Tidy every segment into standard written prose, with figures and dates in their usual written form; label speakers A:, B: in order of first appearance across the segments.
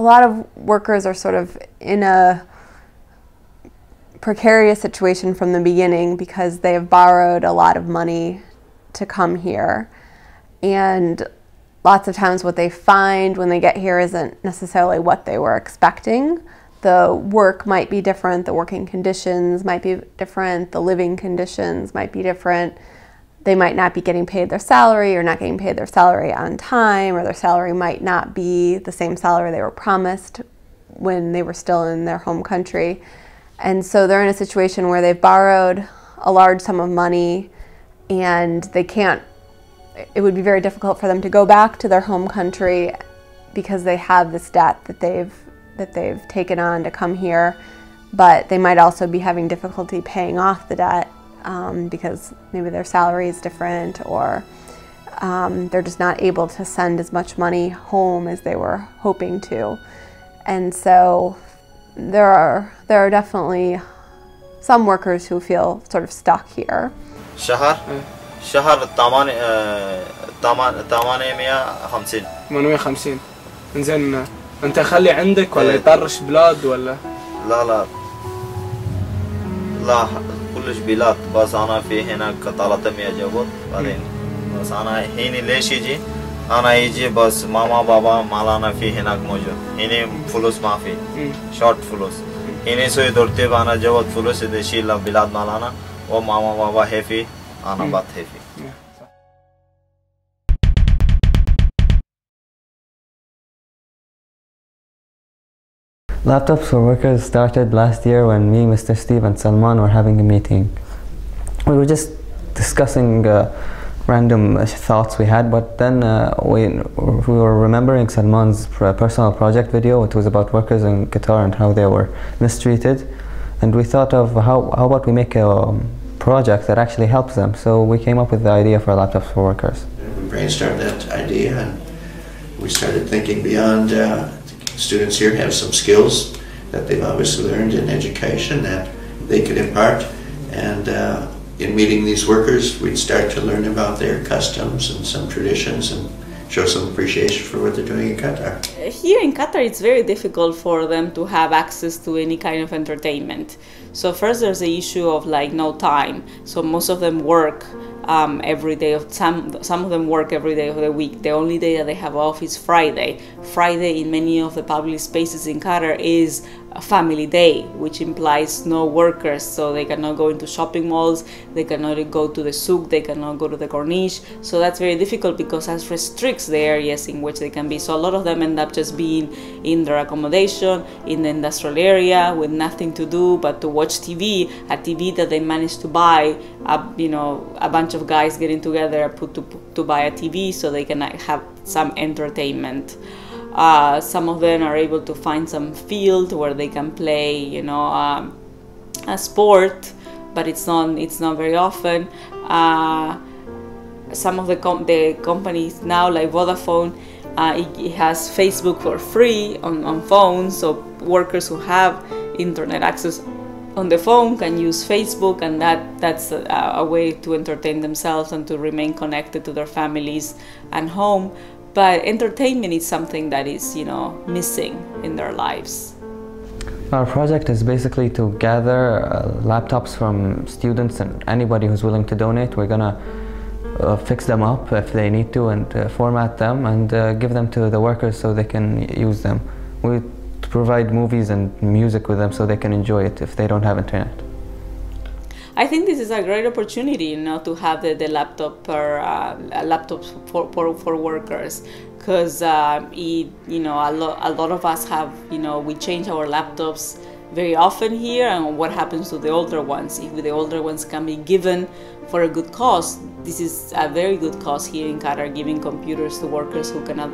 A: a lot of workers are sort of in a precarious situation from the beginning because they have borrowed a lot of money to come here, and lots of times what they find when they get here isn't necessarily what they were expecting. The work might be different, the working conditions might be different, the living conditions might be different. They might not be getting paid their salary or not getting paid their salary on time, or their salary might not be the same salary they were promised when they were still in their home country. And so they're in a situation where they've borrowed a large sum of money and they can't, it would be very difficult for them to go back to their home country because they have this debt that they've taken on to come here, but they might also be having difficulty paying off the debt because maybe their salary is different, or they're just not able to send as much money home as they were hoping to. And so there are definitely some workers who feel sort of stuck here.
B: شهر
C: 850. انزين انت خلي عندك ولا يطرش بلاد ولا؟
B: لا كلش بلاد، بس انا في هناك 300 جابوت بعدين بس انا هنا ليش يجي؟ انا يجي بس ماما بابا مالانا في هناك موجود، هنا فلوس ما في، شورت فلوس، هنا سوي دورتي انا جابوت فلوس دشيل بلاد مالانا وماما بابا هيفي انا بات هيفي.
D: Laptops for Workers started last year when me, Mr. Steve and Salman were having a meeting. We were just discussing random thoughts we had, but then we were remembering Salman's personal project video. It was about workers in Qatar and how they were mistreated, and we thought of how about we make a project that actually helps them. So we came up with the idea for Laptops for Workers.
E: We brainstormed that idea and we started thinking beyond students here have some skills that they've obviously learned in education that they could impart, and in meeting these workers we'd start to learn about their customs and some traditions and show some appreciation for what they're doing in Qatar.
F: Here in Qatar it's very difficult for them to have access to any kind of entertainment. So first there's the issue of like no time. So most of them work every day of some of them work every day of the week. The only day that they have off is Friday. Friday in many of the public spaces in Qatar is a family day, which implies no workers, so they cannot go into shopping malls, they cannot go to the souk, they cannot go to the corniche. So that's very difficult because that restricts the areas in which they can be. So a lot of them end up just being in their accommodation in the industrial area with nothing to do but to watch TV, a TV that they managed to buy, a bunch of guys getting together to buy a TV so they can have some entertainment. Some of them are able to find some field where they can play, a sport, but it's not very often. Some of the companies now, like Vodafone, it has Facebook for free on phones, so workers who have internet access on the phone can use Facebook, and that's a way to entertain themselves and to remain connected to their families and home. But entertainment is something that is, missing in their lives.
D: Our project is basically to gather laptops from students and anybody who's willing to donate. We're gonna fix them up if they need to, and format them and give them to the workers so they can use them. We provide movies and music with them so they can enjoy it if they don't have internet.
F: I think this is a great opportunity, to have the laptop laptops for workers, because a lot of us have, we change our laptops very often here, and what happens to the older ones? If the older ones can be given for a good cause, this is a very good cause here in Qatar, giving computers to workers who cannot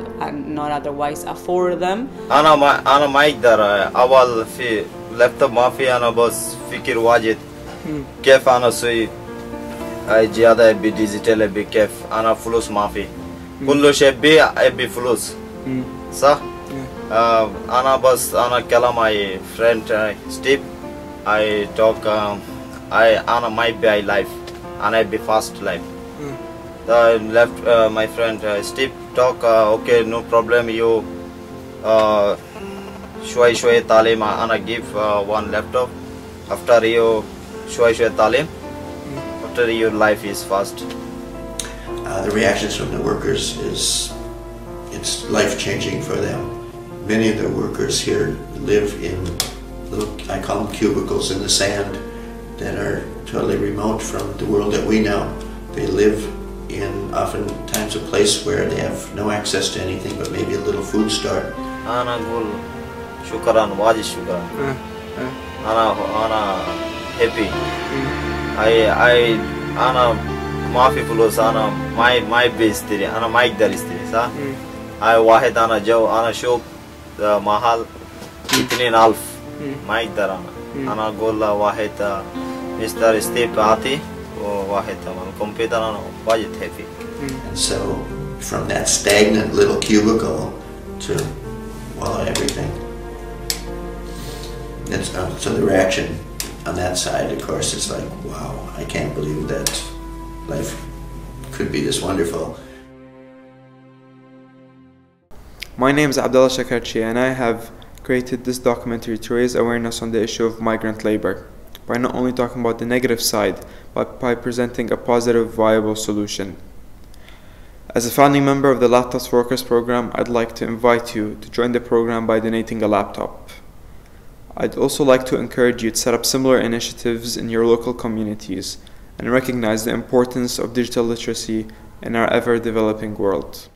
F: not otherwise afford them.
B: أنا ما أقدر أول في لابتوب ما في، أنا بس فكر واجد كيف أنا سوي زيادة أبي ديجيتال أبي كيف أنا فلوس ما في، كل شيء أبي فلوس صح؟ أنا بس أنا كلام my friend Steve I talk أنا ما أبي life أنا أبي fast life. I left my friend Steve talk okay no problem you شوي تعليم أنا give one laptop after you شوي تعليم after your life is fast.
E: The reactions from the workers is it's life-changing for them. Many of the workers here live in little, I call them cubicles in the sand, that are totally remote from the world that we know. They live in oftentimes a place where they have no access to anything but maybe a little food store.
B: أنا أقول شكرا واجد شكرا. أنا happy. أنا ما في فلوس أنا ما بيستري أنا ما أقدر استري صح؟ واحد أنا جو أنا شوف محل 2,000 ما أقدر أنا أقول واحد مستر ستيف عطي وواحد من الكمبيوتر أنا واجد happy.
E: And so from that stagnant little cubicle to well everything. It's, so the reaction on that side, of course, is like, wow, I can't believe that life could be this wonderful.
G: My name is Abdullah Shackarchi, and I have created this documentary to raise awareness on the issue of migrant labor by not only talking about the negative side, but by presenting a positive, viable solution. As a founding member of the Laptops for Workers program, I'd like to invite you to join the program by donating a laptop. I'd also like to encourage you to set up similar initiatives in your local communities and recognize the importance of digital literacy in our ever-developing world.